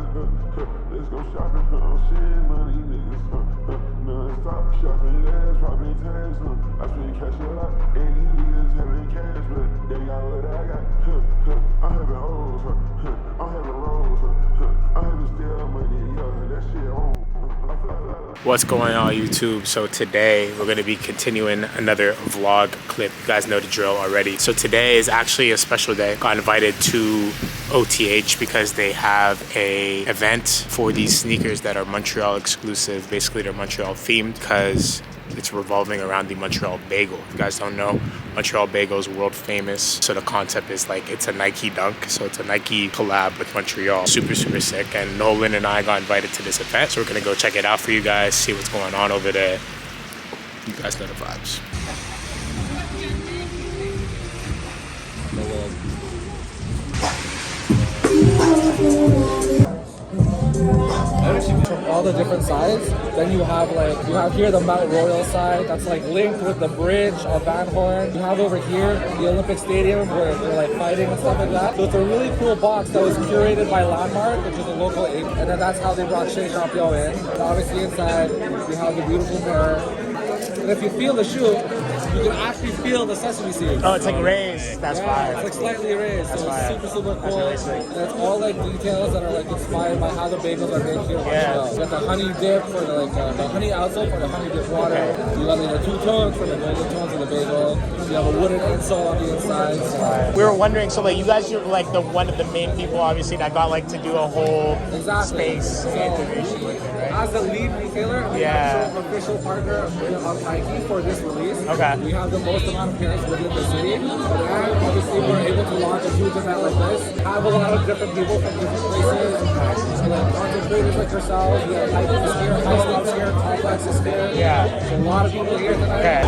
Let's go shopping, shit, money, niggas, non-stop shopping, ass, popping tags, I spend cash a lot, and these niggas having cash, but they got what I got, I'm having O's, I'm having rolls, I'm having still money, that shit on. What's going on YouTube? So today we're going to be continuing another vlog clip. You guys know the drill already. So today is actually a special day. Got invited to OTH because they have a event for these sneakers that are Montreal exclusive. Basically they're Montreal themed because it's revolving around the Montreal bagel. If you guys don't know, Montreal bagel is world famous. So the concept is like, it's a Nike dunk. So it's a Nike collab with Montreal. Super, super sick. And Nolan and I got invited to this event. So we're gonna go check it out for you guys, see what's going on over there. You guys know the vibes. From all the different sides, then you have here the Mount Royal side that's like linked with the bridge of Van Horn. You have over here the Olympic Stadium where they're like fighting and stuff like that. So it's a really cool box that was curated by Landmark, which is a local ink, and then that's how they brought Chez Champion in. And obviously inside we have the beautiful mirror. And if you feel the shoe, you can actually feel the sesame seeds. Oh, it's like raised. That's fire. It's like slightly raised. That's so fire. it's super cool. That's really sick. And it's all like details that are like inspired by how the bagels are made here in Montreal. You got the honey dip for the honey outsole for the honey dip water. You got the two tones for the golden tones of the bagel. You have a wooden insole on the inside. So. We were wondering, so like you guys are like one of the main people obviously that got like to do a whole space activation with it, right? As the lead retailer, we are the official partner of Nike for this release. Okay. We have the most amount of pairs within the city. And obviously we're able to launch a huge event like this. Have a lot of different people from different places. So like content creators like yourselves. We have Hikers here, High Steps here, Complex is here. Yeah. So a lot of people here tonight. Okay.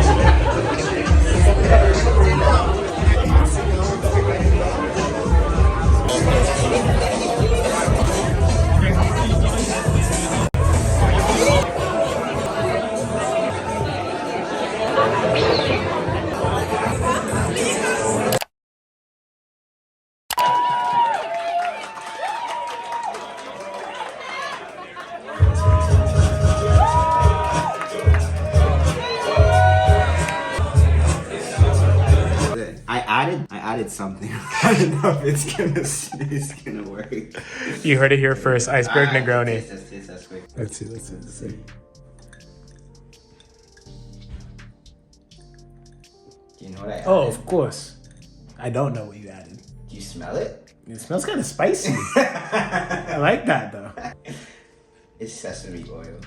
I added something. I don't know if it's gonna work. You heard it here first. Iceberg Negroni. Let's see. Do you know what I added? Oh, of course. I don't know what you added. Do you smell it? It smells kind of spicy. I like that though. It's sesame oil.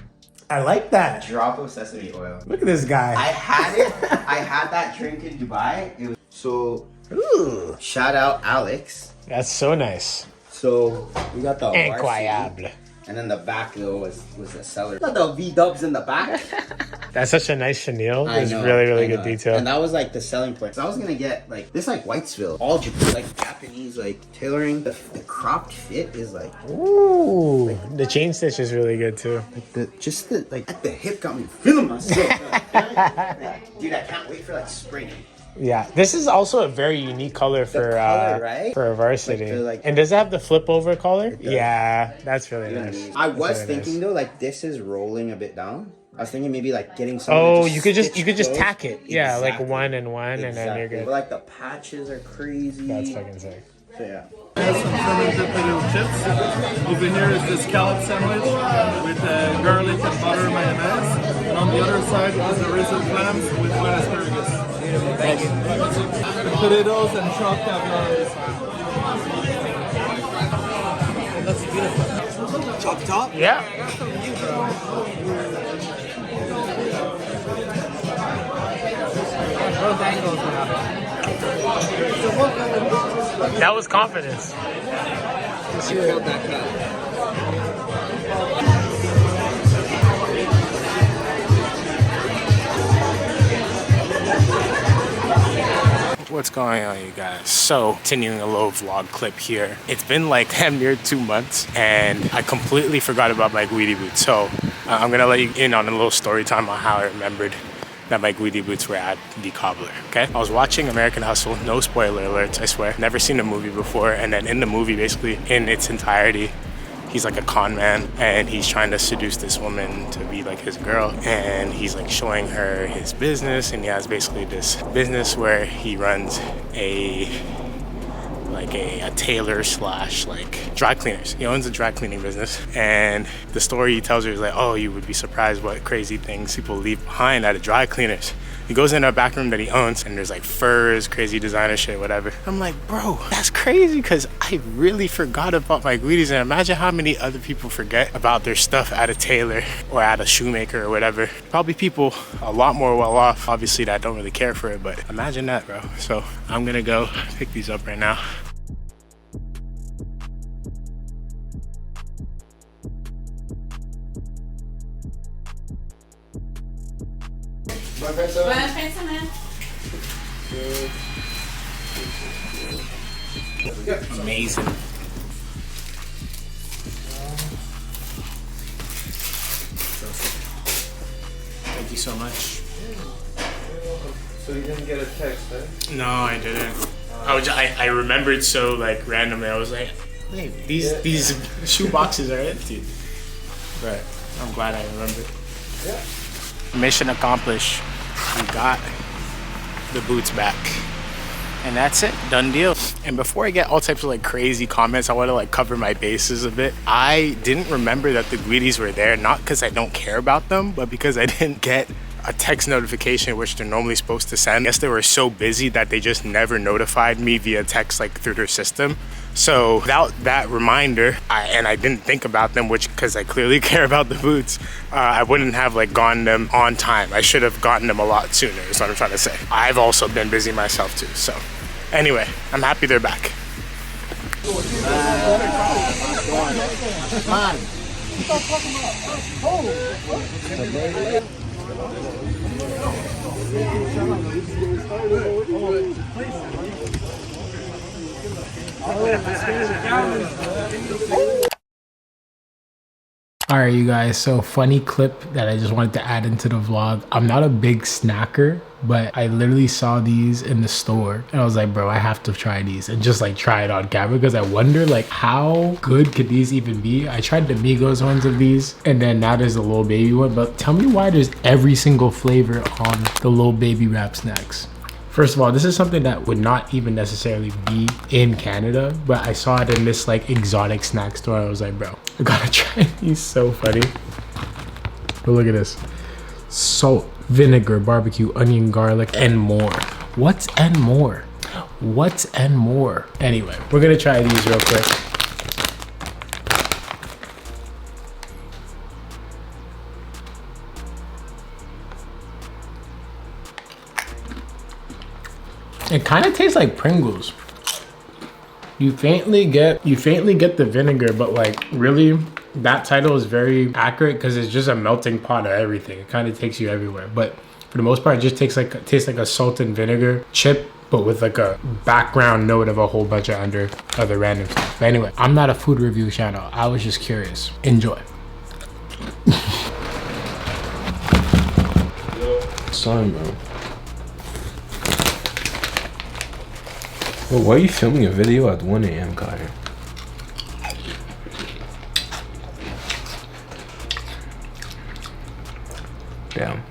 I like that. Drop of sesame oil. Look at this guy. I had it. I had that drink in Dubai. It was so. Ooh. Shout out Alex. That's so nice. So we got the Incroyable. And then the back though was a seller. Got the V-dubs in the back. That's such a nice chenille. It's know, really good detail. And that was like the selling point. So I was gonna get like this like Whitesville. All like Japanese like tailoring. The cropped fit is like ooh. Like, the chain stitch is really good too. Like the like at the hip got me feeling myself. Dude, I can't wait for like spring. Yeah, this is also a very unique color for right? for a varsity. Like, and does it have the flip over collar? Yeah, that's really nice. I was thinking though, like this is rolling a bit down. I was thinking maybe like getting some. Oh, you could just tack it. Yeah, like one and one, exactly. And then you're good. But like the patches are crazy. That's fucking sick. So yeah. There's some fermented potato chips. Over here is the scallop sandwich with garlic and butter mayonnaise. And on the other side is the raisin clams with white asparagus. Thank you. And potatoes and chopped caviar. That's beautiful. Chop top? Yeah. That was confidence. What's going on, you guys? So, continuing a little vlog clip here. It's been like damn near 2 months and I completely forgot about my Guidi boots. So, I'm gonna let you in on a little story time on how I remembered that my Guidi boots were at the cobbler, okay? I was watching American Hustle, no spoiler alerts, I swear. Never seen the movie before, and then in the movie, basically, in its entirety, he's like a con man, and he's trying to seduce this woman to be like his girl, and he's like showing her his business, and he has basically this business where he runs a tailor slash like dry cleaners. He owns a dry cleaning business, and the story he tells her is like, oh, you would be surprised what crazy things people leave behind at a dry cleaners. He goes in a back room that he owns, and there's like furs, crazy designer shit, whatever. I'm like, bro, that's crazy, because I really forgot about my Guides, and imagine how many other people forget about their stuff at a tailor or at a shoemaker or whatever. Probably people a lot more well off, obviously, that don't really care for it, but imagine that, bro. So I'm gonna go pick these up right now. Buenas pensamento. Amazing. Thank you so much. So you didn't get a text, eh? No, I didn't. I remembered so like randomly. I was like, wait, these shoe boxes are empty. But I'm glad I remembered. Yeah. Mission accomplished. We got the boots back, and that's it, done deal. And before I get all types of like crazy comments, I want to like cover my bases a bit. I didn't remember that the Guides were there, not because I don't care about them, but because I didn't get a text notification, which they're normally supposed to send. I guess they were so busy that they just never notified me via text, like through their system. So without that reminder, I didn't think about them, which because I clearly care about the boots, I wouldn't have like gotten them on time. I should have gotten them a lot sooner, is what I'm trying to say. I've also been busy myself too. So anyway, I'm happy they're back. Alright, you guys, so funny clip that I just wanted to add into the vlog. I'm not a big snacker, but I literally saw these in the store and I was like, bro, I have to try these and just like try it on camera, because I wonder like how good could these even be. I tried the Migos ones of these, and then now there's the Lil Baby one, but tell me why there's every single flavor on the Lil Baby wrap snacks. First of all, this is something that would not even necessarily be in Canada, but I saw it in this like exotic snack store. I was like, bro, I gotta try these. So funny. But look at this. Salt, vinegar, barbecue, onion, garlic, and more. What's and more? What's and more? Anyway, we're gonna try these real quick. It kind of tastes like Pringles. You faintly get the vinegar, but like really that title is very accurate because it's just a melting pot of everything. It kind of takes you everywhere, but for the most part it just tastes like a salt and vinegar chip, but with like a background note of a whole bunch of other random stuff. But anyway, I'm not a food review channel. I was just curious. Enjoy. Son, bro. Well, why are you filming a video at 1 a.m., Carter? Damn.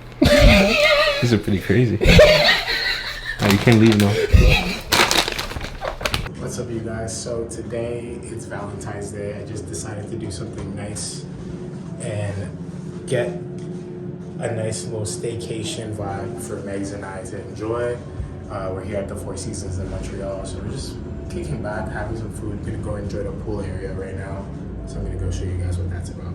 These are pretty crazy. Oh, you can't leave now. What's up, you guys? So today it's Valentine's Day. I just decided to do something nice and get a nice little staycation vibe for Megs and I to enjoy. We're here at the Four Seasons in Montreal, so we're just kicking back, having some food. Gonna go enjoy the pool area right now. So I'm gonna go show you guys what that's about.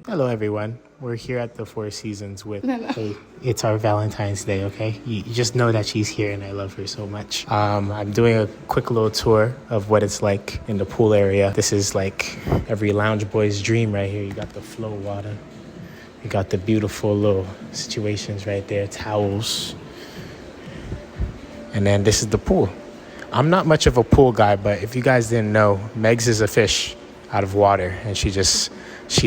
Hello, everyone. We're here at the Four Seasons with, hey, it's our Valentine's Day, okay? You just know that she's here and I love her so much. I'm doing a quick little tour of what it's like in the pool area. This is like every lounge boy's dream right here. You got the flow water. You got the beautiful little situations right there, towels. And then this is the pool. I'm not much of a pool guy, but if you guys didn't know, Megs is a fish out of water, and she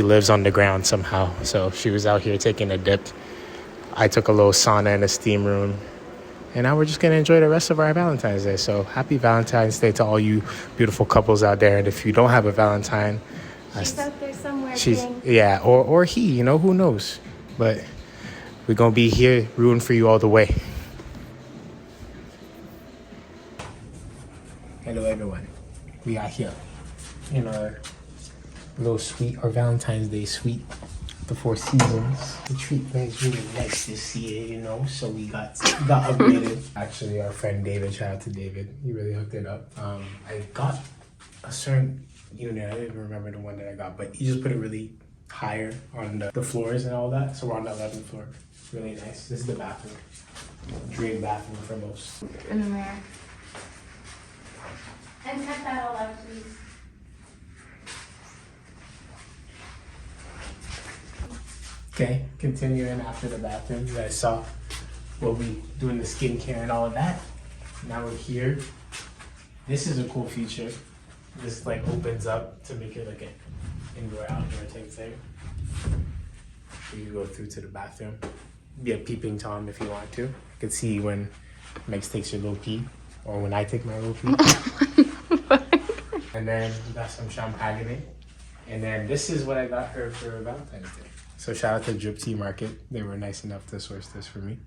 lives on the ground somehow. So she was out here taking a dip. I took a little sauna in a steam room, And now we're just gonna enjoy the rest of our Valentine's Day. So happy Valentine's Day to all you beautiful couples out there. And if you don't have a Valentine, She's out there somewhere. yeah, or he, you know, who knows? But we're gonna be here rooting for you all the way. Hello everyone. We are here in our little suite, our Valentine's Day suite. The Four Seasons. The treatment is really nice this year, you know, so we got upgraded. Actually, our friend David, shout out to David, he really hooked it up. I got a certain unit, I don't even remember the one that I got, but he just put it really higher on the floors and all that, so we're on the 11th floor. Really nice. This is the bathroom. Dream bathroom for most. In the mirror. And cut that all out, please. Okay, continuing after the bathroom. You guys saw what we doing the skincare and all of that. Now we're here. This is a cool feature. This like opens up to make it like an indoor outdoor type thing. You can go through to the bathroom. Be a peeping Tom if you want to. You can see when Megs takes her little pee or when I take my little pee. And then we got some champagne. And then this is what I got her for Valentine's Day. So shout out to Drip Tea Market. They were nice enough to source this for me.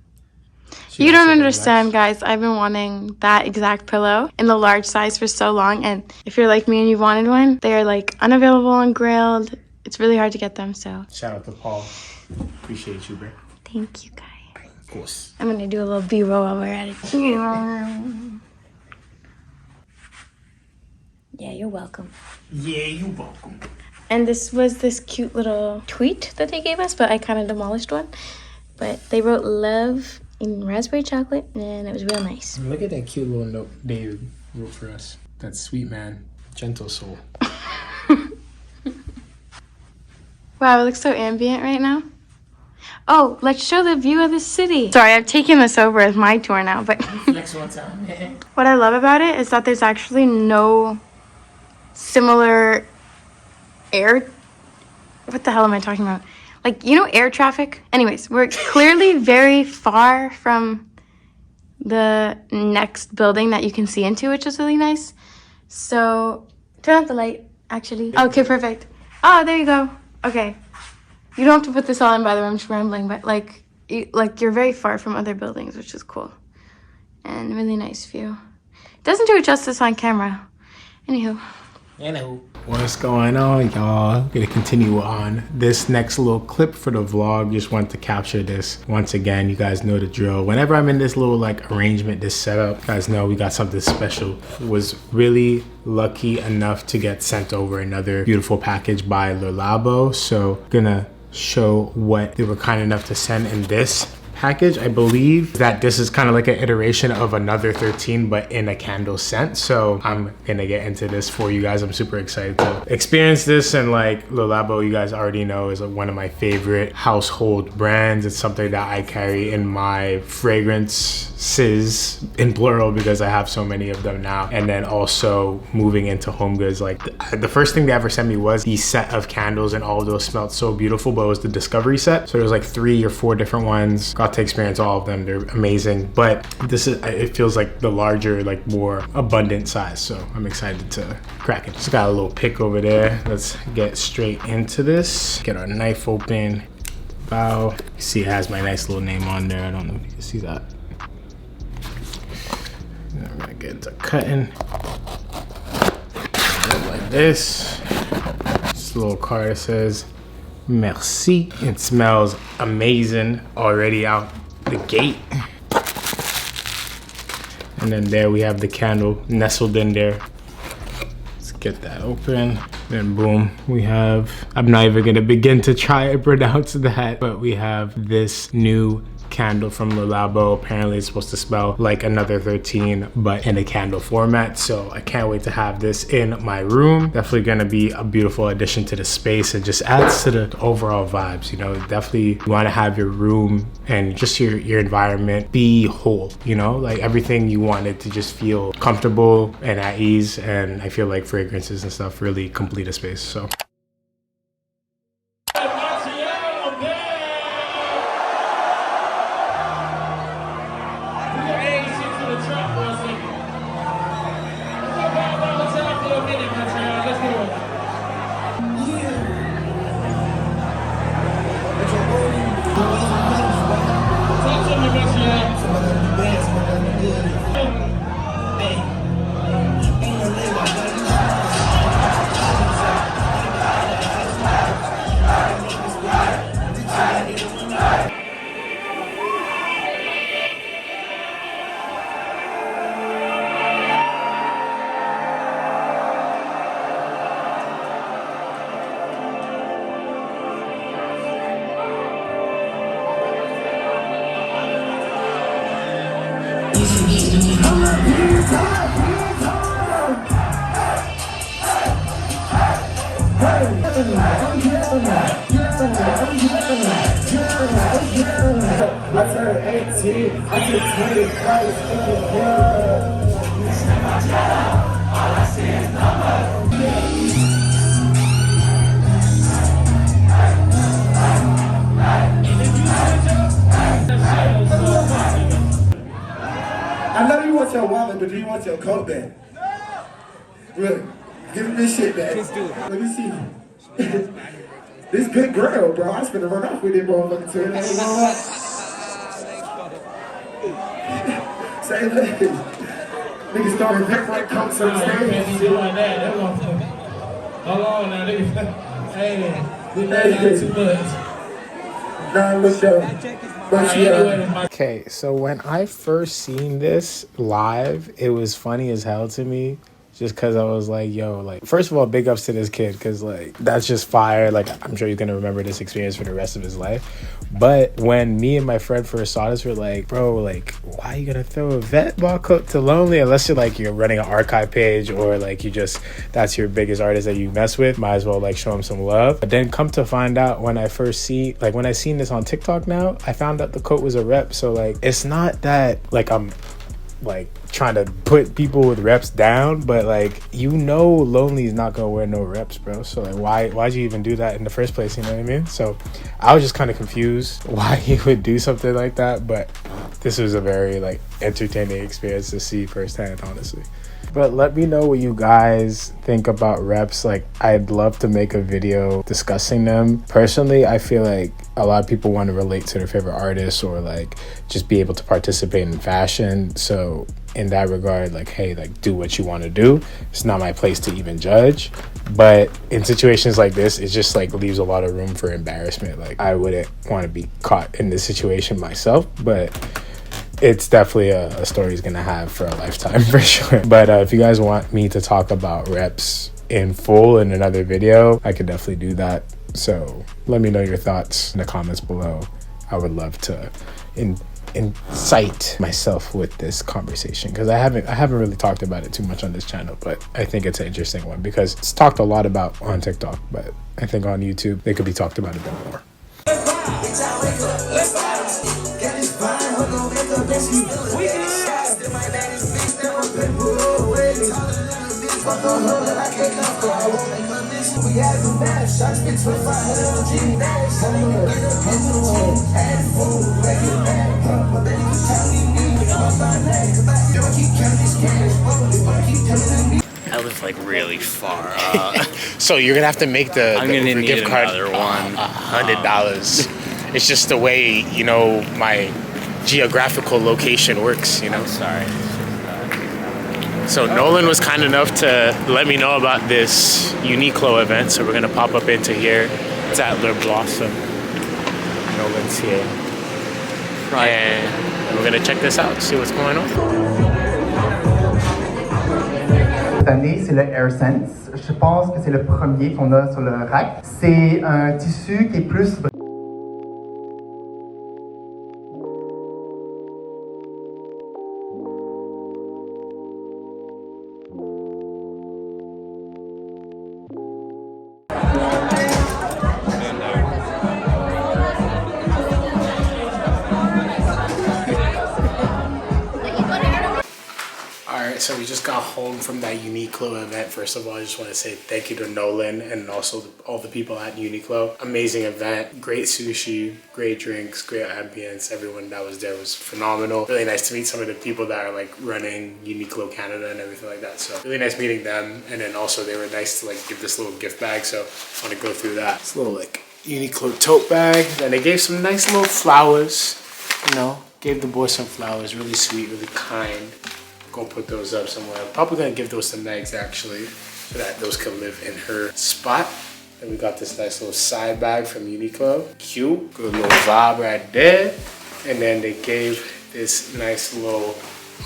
You don't understand, guys. I've been wanting that exact pillow in the large size for so long. And if you're like me and you've wanted one, they're like unavailable on Grailed. It's really hard to get them, so. Shout out to Paul. Appreciate you, bro. Thank you, guys. Of course. I'm gonna do a little B-roll while we're at it. Yeah, you're welcome. Yeah, you're welcome. And this was this cute little tweet that they gave us, but I kind of demolished one. But they wrote love in raspberry chocolate, and it was real nice. Look at that cute little note David wrote for us. That sweet man, gentle soul. Wow, it looks so ambient right now. Oh, let's show the view of the city. Sorry, I've taken this over as my tour now, but Next one time, man. What I love about it is that there's actually no similar what the hell am I talking about? Like, you know, air traffic? Anyways, we're clearly very far from the next building that you can see into, which is really nice. So, turn off the light, actually. Okay, perfect. Oh, there you go. Okay. You don't have to put this all in, by the way, I'm just rambling, but like you're very far from other buildings, which is cool. And really nice view. It doesn't do it justice on camera. Anywho. What's going on, y'all? I'm gonna continue on this next little clip for the vlog. Just want to capture this once again. You guys know the drill. Whenever I'm in this little like arrangement, this setup, you guys know we got something special. Was really lucky enough to get sent over another beautiful package by Labo. So gonna show what they were kind enough to send in this package. I believe that this is kind of like an iteration of another 13 but in a candle scent, so I'm gonna get into this for you guys. I'm super excited to experience this, and like Labo, you guys already know, is one of my favorite household brands. It's something that I carry in my fragrances in plural because I have so many of them now. And then also moving into home goods, like the first thing they ever sent me was the set of candles, and all of those smelled so beautiful, but it was the discovery set, so there was like 3 or 4 different ones. Got to experience all of them. They're amazing, but this is, it feels like the larger, like more abundant size, so I'm excited to crack it. Just got a little pick over there. Let's get straight into this. Get our knife open. Wow, you see it has my nice little name on there. I don't know if you can see that. Now we're gonna get into cutting like this. This little card says merci. It smells amazing already out the gate. And then there we have the candle nestled in there. Let's get that open. Then boom, we have, I'm not even gonna begin to try and pronounce that, but we have this new candle from Labo. Apparently it's supposed to smell like another 13 but in a candle format, so I can't wait to have this in my room. Definitely gonna be a beautiful addition to the space. It just adds to the overall vibes, you know. Definitely want to have your room and just your environment be whole, you know, like everything you want it to just feel comfortable and at ease, and I feel like fragrances and stuff really complete a space. So I know you want your wallet, but do you want your coat back? Really? Give me this shit back. Let me see. This good girl, bro. I was finna run off with it, motherfucker. Too. Say that. Niggas throwing different coats on the stage. Hold on now, nigga. Hey, we know too much. Nah, look up. Okay, so when I first seen this live, it was funny as hell to me. Just because I was like, yo, like, first of all, big ups to this kid, because, like, that's just fire. Like, I'm sure he's going to remember this experience for the rest of his life. But when me and my friend first saw this, we're like, bro, like, why are you going to throw a vet ball coat to Lonely? Unless you're, like, you're running an archive page or, like, you just, that's your biggest artist that you mess with. Might as well, like, show him some love. But then come to find out when I first see, like, when I seen this on TikTok now, I found out the coat was a rep. So, like, it's not that, like, I'm, like, trying to put people with reps down, but, like, you know Lonely is not gonna wear no reps, bro. So, like, why'd you even do that in the first place, you know what I mean? So I was just kind of confused why he would do something like that, but this was a very, like, entertaining experience to see firsthand, honestly. But let me know what you guys think about reps. Like, I'd love to make a video discussing them. Personally, I feel like a lot of people want to relate to their favorite artists or, like, just be able to participate in fashion. So in that regard, like, hey, like, do what you want to do. It's not my place to even judge. But in situations like this, it just, like, leaves a lot of room for embarrassment. Like, I wouldn't want to be caught in this situation myself, but it's definitely a story he's gonna have for a lifetime for sure. But if you guys want me to talk about reps in full in another video, I could definitely do that. So let me know your thoughts in the comments below. I would love to incite myself with this conversation, because I haven't really talked about it too much on this channel, but I think it's an interesting one because it's talked a lot about on TikTok, but I think on YouTube they could be talked about a bit more. I live like really far. So you're gonna have to make the I'm gonna need gift card another one. $100. It's just the way, you know, my geographical location works, you know. Sorry. So Nolan was kind enough to let me know about this Uniqlo event, so we're gonna pop up into here. It's at Le Blossom. Nolan's here. Right. And we're gonna check this out, see what's going on. Cette année, c'est le Air Sense. Je pense que c'est le premier qu'on a sur le rack. C'est un tissu qui est plus... So we just got home from that Uniqlo event. First of all, I just want to say thank you to Nolan and also all the people at Uniqlo. Amazing event, great sushi, great drinks, great ambience. Everyone that was there was phenomenal. Really nice to meet some of the people that are like running Uniqlo Canada and everything like that. So really nice meeting them. And then also they were nice to like give this little gift bag. So I want to go through that. This little like Uniqlo tote bag. And they gave some nice little flowers, you know, gave the boy some flowers, really sweet, really kind. Gonna put those up somewhere. I'm probably gonna give those to Megs actually, so that those can live in her spot. And we got this nice little side bag from Uniqlo. Cute, good little vibe right there. And then they gave this nice little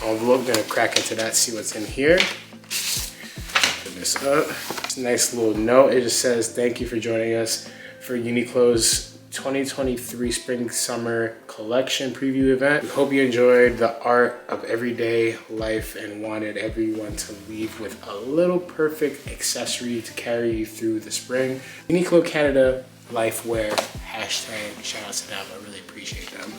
envelope. Gonna crack into that, see what's in here. Put this up. It's a nice little note. It just says, thank you for joining us for Uniqlo's 2023 Spring Summer Collection preview event. We hope you enjoyed the art of everyday life and wanted everyone to leave with a little perfect accessory to carry you through the spring. Uniqlo Canada Lifewear, hashtag shout out to them. I really appreciate them.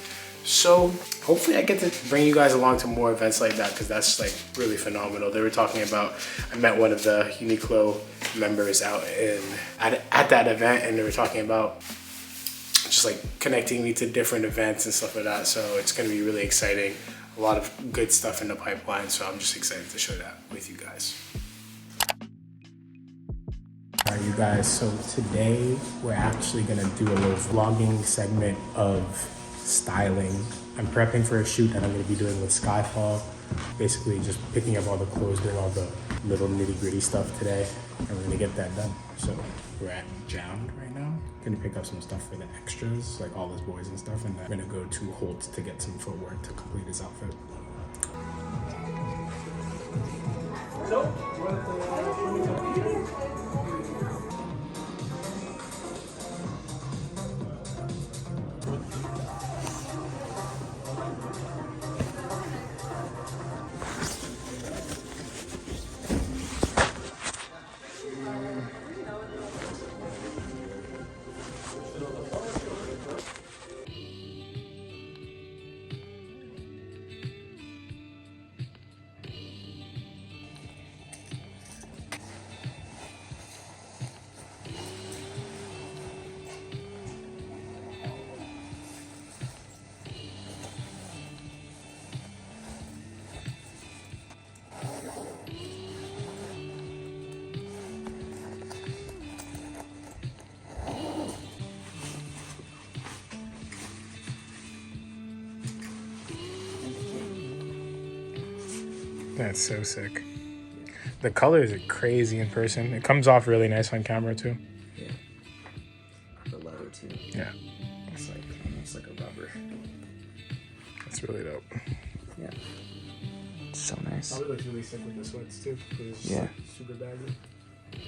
So hopefully I get to bring you guys along to more events like that, because that's like really phenomenal. They were talking about, I met one of the Uniqlo members out at that event, and they were talking about just like connecting me to different events and stuff like that. So it's gonna be really exciting. A lot of good stuff in the pipeline. So I'm just excited to share that with you guys. All right, you guys, so today we're actually gonna do a little vlogging segment of styling. I'm prepping for a shoot that I'm gonna be doing with Skyfall. Basically just picking up all the clothes, doing all the little nitty gritty stuff today, and we're gonna get that done. So we're at Jound right now. Gonna pick up some stuff for the extras, like all his boys and stuff, and then we're gonna go to Holt's to get some footwear to complete his outfit. That's so sick. The colors are crazy in person. It comes off really nice on camera too. Yeah. The leather too. Yeah. It's like almost like a rubber. That's really dope. Yeah. It's so nice. Probably looks really sick with the sweats too. It's yeah. Super baggy. Yeah,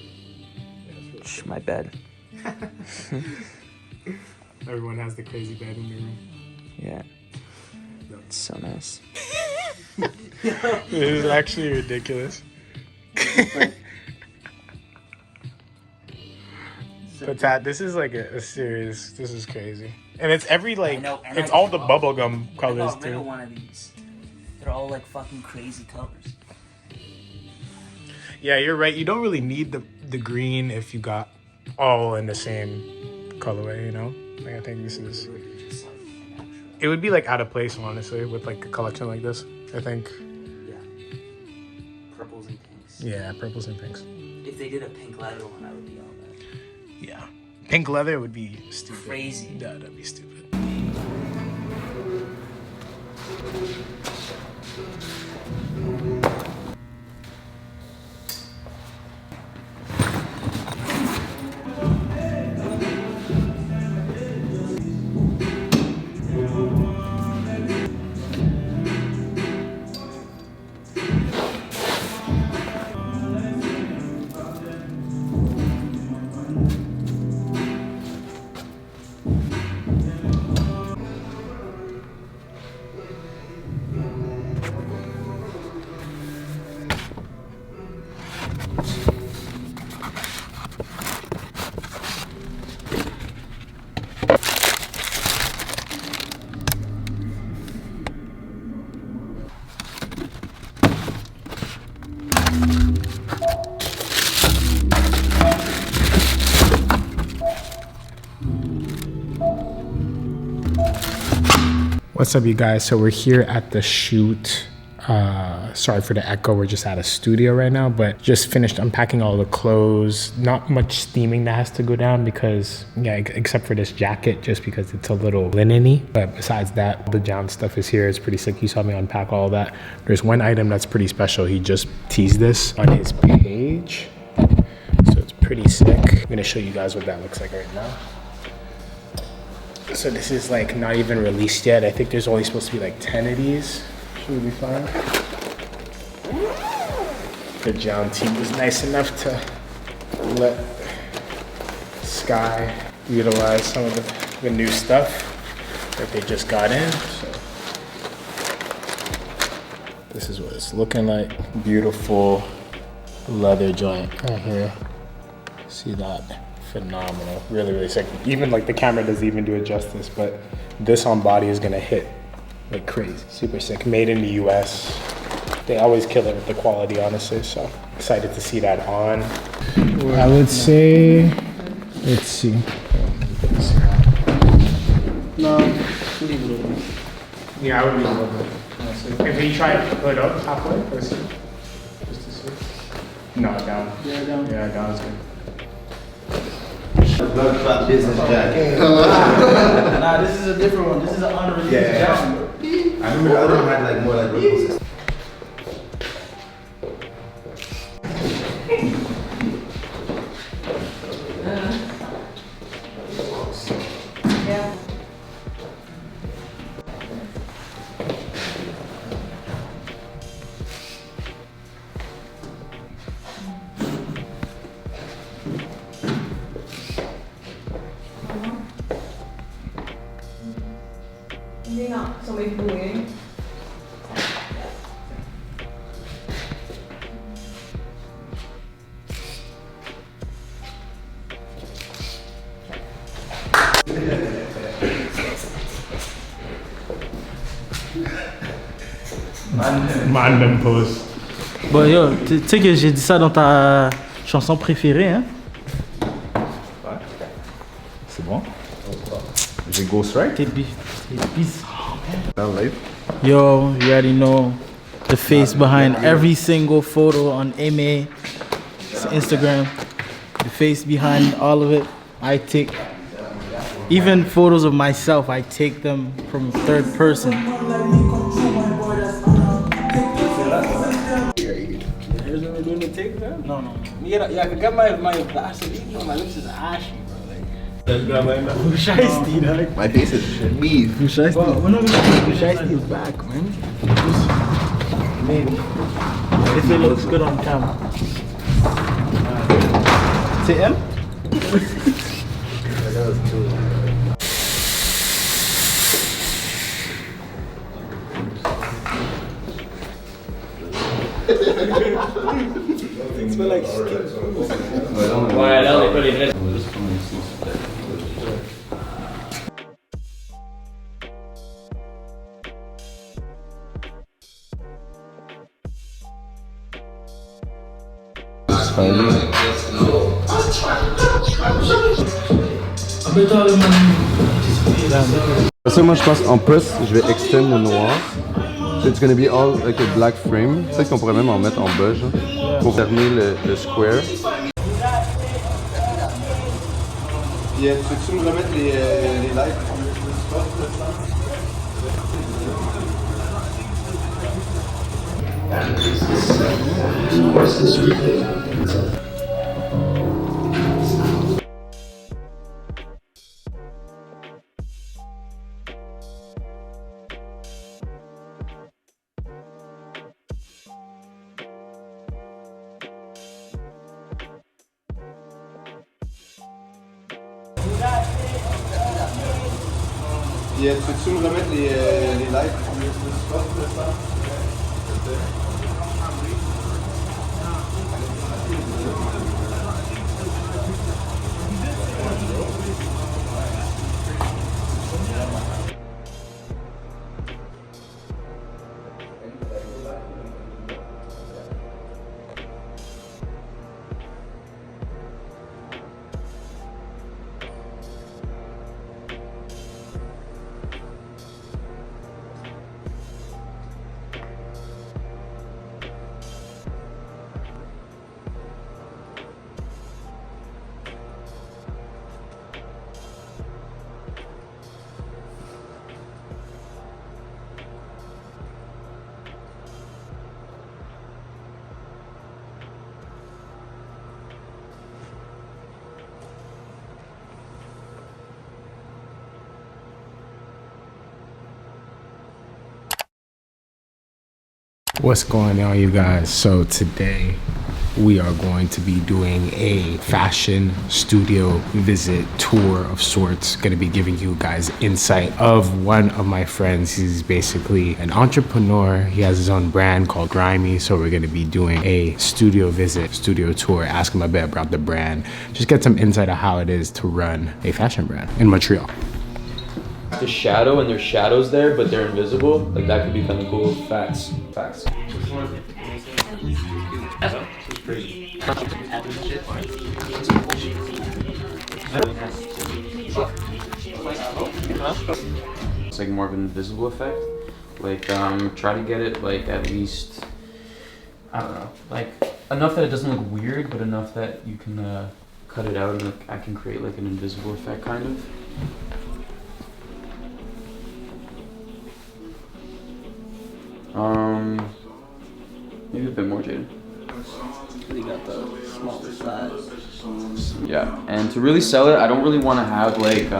really Shh, my bed. Everyone has the crazy bed in their room. Yeah. It's so nice. This is actually ridiculous. But Tat, this is like a serious, this is crazy. And it's every like, it's all the bubblegum colors I got rid too. of one of these. They're all like fucking crazy colors. Yeah, you're right. You don't really need the green if you got all in the same colorway, you know? Like I think this is, it would be like out of place, honestly, with like a collection like this, I think. Yeah. Purples and pinks. Yeah, purples and pinks. If they did a pink leather one, I would be all that. Yeah. Pink leather would be stupid. Crazy. Yeah, that'd be stupid. What's up, you guys? So we're here at the shoot. Sorry for the echo, we're just at a studio right now, but just finished unpacking all the clothes. Not much steaming that has to go down because, yeah, except for this jacket, just because it's a little linen-y. But besides that, the down stuff is here. It's pretty sick. You saw me unpack all that. There's one item that's pretty special. He just teased this on his page. So it's pretty sick. I'm gonna show you guys what that looks like right now. So this is like not even released yet. I think there's only supposed to be like 10 of these. Should be fine. The John team was nice enough to let Sky utilize some of the new stuff that they just got in. So this is what it's looking like. Beautiful leather joint right here. See that? Phenomenal. Really, really sick. Even like the camera doesn't even do it justice, but this on body is gonna hit like crazy. Super sick. Made in the US. They always kill it with the quality, honestly. So excited to see that on. I would say, let's see. No, leave it open. Yeah, I would leave it open. If you try to put it up halfway, let's see. Just to see. No, down. Yeah, down. Yeah, down is good. Business jack. Nah, this is a different one. This is an unreleased down. I remember the other one had like more like ripples. Hindi nga, so may buwing. Random pose. Bon yo, tu sais que j'ai dit ça dans ta chanson préférée, hein? C'est bon? Is it Ghost Right? T'es bis. Down live. Yo, you already know the face behind every single photo on Aimee Instagram. The face behind all of it. I take, even photos of myself, I take them from third person. No. Yeah, I could get my Vaseline. My lips is ashy, bro. Like, My face is me. Shiesty is back, man. Maybe. If it looks good on camera. Say M? Things smell like skin. Ouais, là, on n'est pas les vrais. Ça, moi je pense en post, je vais extend au noir. So it's gonna be all like a black frame. Peut-être qu'on pourrait même en mettre en bas, genre, pour fermer le square. Puis, peux-tu me remettre les lights? Puis, peux-tu me remettre les lights? What's going on, you guys? So today we are going to be doing a fashion studio visit tour of sorts. Going to be giving you guys insight of one of my friends. He's basically an entrepreneur. He has his own brand called Grimy. So we're going to be doing a studio visit, studio tour, ask him a bit about the brand, just get some insight of how it is to run a fashion brand in Montreal. The shadow and there's shadows there, but they're invisible. Like that could be kind of cool. Facts. It's crazy. It's like more of an invisible effect. Like try to get it like at least, I don't know, like enough that it doesn't look weird, but enough that you can cut it out and like, I can create like an invisible effect kind of. Maybe a bit more, Jaden. You got the smaller size. Yeah, and to really sell it, I don't really want to have like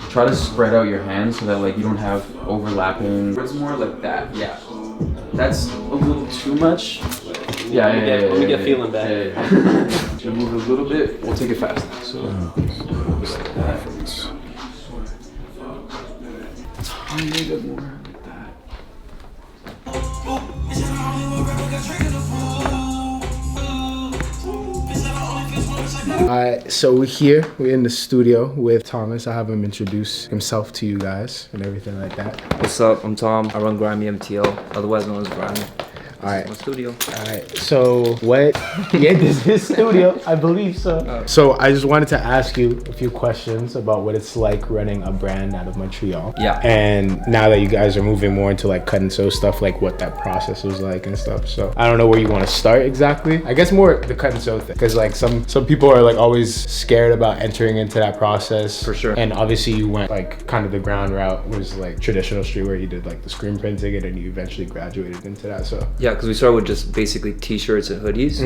try to spread out your hands so that like you don't have overlapping. It's more like that. Yeah, that's a little too much. Let me get feeling back. To move it a little bit, we'll take it fast. So just like that. Tiny bit more. Alright, so we're in the studio with Thomas. I have him introduce himself to you guys and everything like that. What's up? I'm Tom. I run Grimy MTL, otherwise known as Grimy. Alright. My studio. Alright, so what? Yeah, this is his studio, I believe so. So I just wanted to ask you a few questions about what it's like running a brand out of Montreal. Yeah. And now that you guys are moving more into like cut and sew stuff, like what that process was like and stuff. So I don't know where you want to start exactly. I guess more the cut and sew thing, because like some people are like always scared about entering into that process. For sure. And obviously you went like kind of the ground route was like traditional streetwear. You did like the screen printing and you eventually graduated into that. So yeah, because we started with just basically t-shirts and hoodies,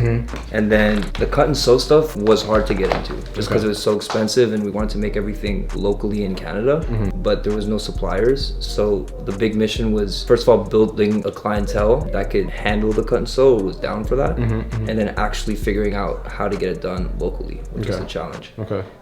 and then the cut and sew stuff was hard to get into just because it was so expensive and we wanted to make everything locally in Canada, but there was no suppliers. So the big mission was, first of all, building a clientele that could handle the cut and sew, was down for that, and then actually figuring out how to get it done locally, which is a challenge.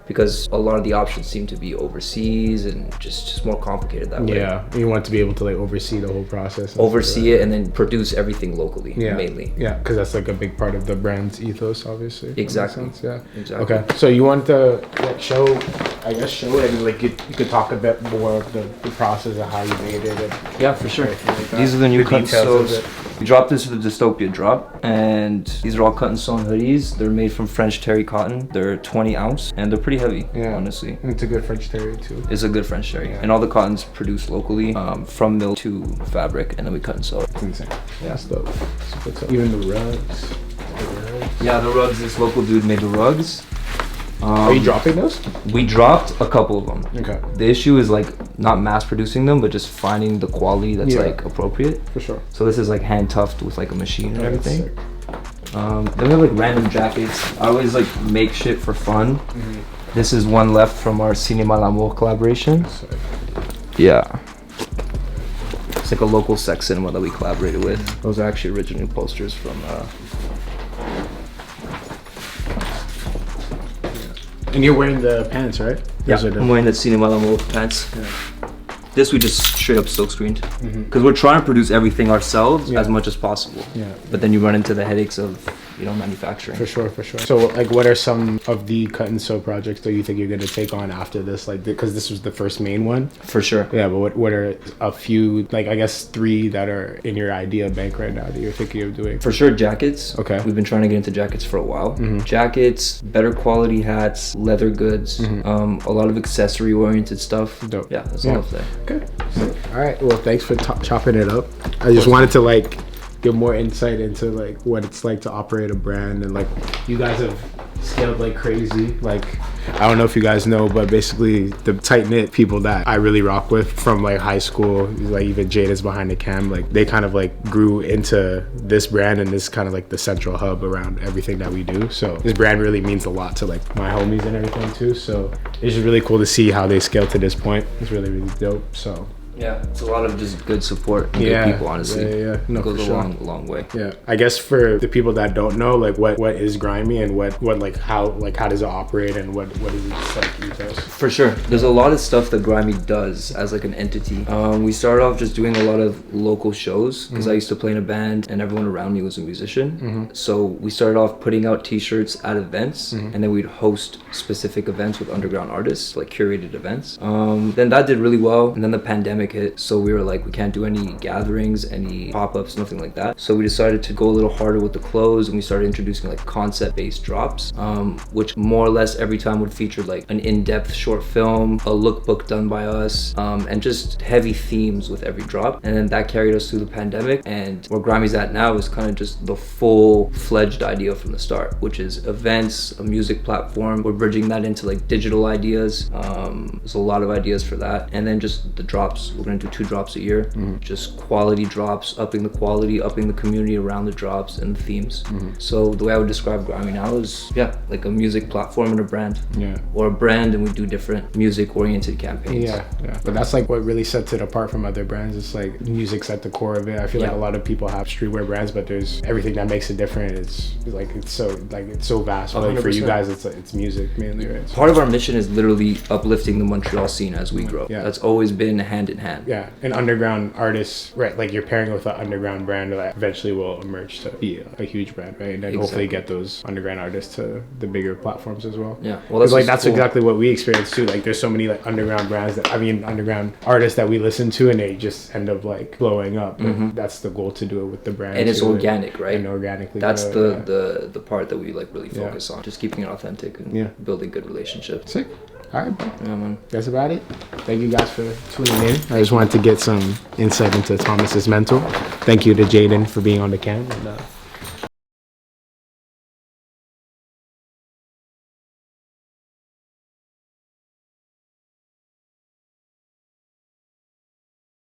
Because a lot of the options seem to be overseas and just more complicated that way. Yeah, you want to be able to like oversee the whole process. Oversee it and then produce everything locally, mainly. Yeah, because that's like a big part of the brand's ethos, obviously. Exactly. Yeah. Exactly. Okay, so you want to like show it and like you could talk a bit more of the process of how you made it. And yeah, for sure. Like These are the new cut and sews. We dropped this for the Dystopia drop, and these are all cut and sewn hoodies. They're made from French terry cotton. They're 20 ounce and they're pretty heavy, honestly. It's a good French terry too. It's a good French terry. And all the cotton's produced locally, from mill to fabric, and then we cut and sew. It's insane. Yeah, that's dope. Even the rugs. Yeah, the rugs, this local dude made the rugs. Are you dropping those? We dropped a couple of them. Okay. The issue is like not mass producing them, but just finding the quality that's like appropriate. For sure. So this is like hand tufted with like a machine and everything. Then we have like random jackets. I always like make shit for fun. This is one left from our Cinema Labo collaboration. Yeah. It's like a local sex cinema that we collaborated with. Those are actually original posters from And you're wearing the pants, right? Yeah, I'm wearing the Cinema Labo pants. This we just straight up silk screened because we're trying to produce everything ourselves as much as possible. But then you run into the headaches of manufacturing. For sure. So like what are some of the cut and sew projects that you think you're going to take on after this, like because this was the first main one? For sure. Yeah, but what are a few, like I guess 3 that are in your idea bank right now that you're thinking of doing? For sure, jackets. Okay. We've been trying to get into jackets for a while. Jackets, better quality hats, leather goods, a lot of accessory oriented stuff. Dope. Yeah, that's all I'll say. Okay. All right, well thanks for chopping it up. I just wanted to like give more insight into like what it's like to operate a brand, and like you guys have scaled like crazy. Like I don't know if you guys know, but basically the tight-knit people that I really rock with from like high school, like even Jada's behind the cam, like they kind of like grew into this brand, and this kind of like the central hub around everything that we do. So this brand really means a lot to like my homies and everything too. So it's just really cool to see how they scaled to this point. It's really, really dope. So Yeah, it's a lot of just good support and good people, honestly. Yeah. No, it goes for sure. a long way. Yeah, I guess for the people that don't know, like what is Grimy and what like how does it operate and what is its like ethos? For sure, there's a lot of stuff that Grimy does as like an entity. We started off just doing a lot of local shows because I used to play in a band and everyone around me was a musician. So we started off putting out t-shirts at events and then we'd host specific events with underground artists, like curated events. Then that did really well, and then the pandemic hit, so we were like, we can't do any gatherings, any pop-ups, nothing like that. So we decided to go a little harder with the clothes, and we started introducing like concept-based drops, which more or less every time would feature like an in-depth short film, a lookbook done by us, and just heavy themes with every drop. And then that carried us through the pandemic, and where Grimy's at now is kind of just the full-fledged idea from the start, which is events, a music platform. We're bridging that into like digital ideas. There's a lot of ideas for that, and then just the drops. We're gonna do 2 drops a year, just quality drops, upping the quality, upping the community around the drops and the themes. So the way I would describe Grimy now is, yeah, like a music platform and a brand. Yeah. Or a brand, and we do different music-oriented campaigns. Yeah. But that's like what really sets it apart from other brands. It's like music's at the core of it. I feel like a lot of people have streetwear brands, but there's everything that makes it different. It's so vast. But like for you guys, it's music mainly, right? So part of our mission is literally uplifting the Montreal scene as we grow. That's always been hand in hand. Yeah, and underground artists, right? Like you're pairing with an underground brand that eventually will emerge to be a huge brand, right? And then hopefully get those underground artists to the bigger platforms as well. Yeah, well, that's cool. Exactly what we experienced too. Like there's so many like underground brands underground artists that we listen to, and they just end up like blowing up. That's the goal, to do it with the brand. And it's organic, right? And organically. That's the part that we like really focus on. Just keeping it authentic and building good relationships. Sick. All right, bro. Yeah, man. That's about it. Thank you guys for tuning in. I just wanted to get some insight into Thomas's mental. Thank you to Jaden for being on the cam. And,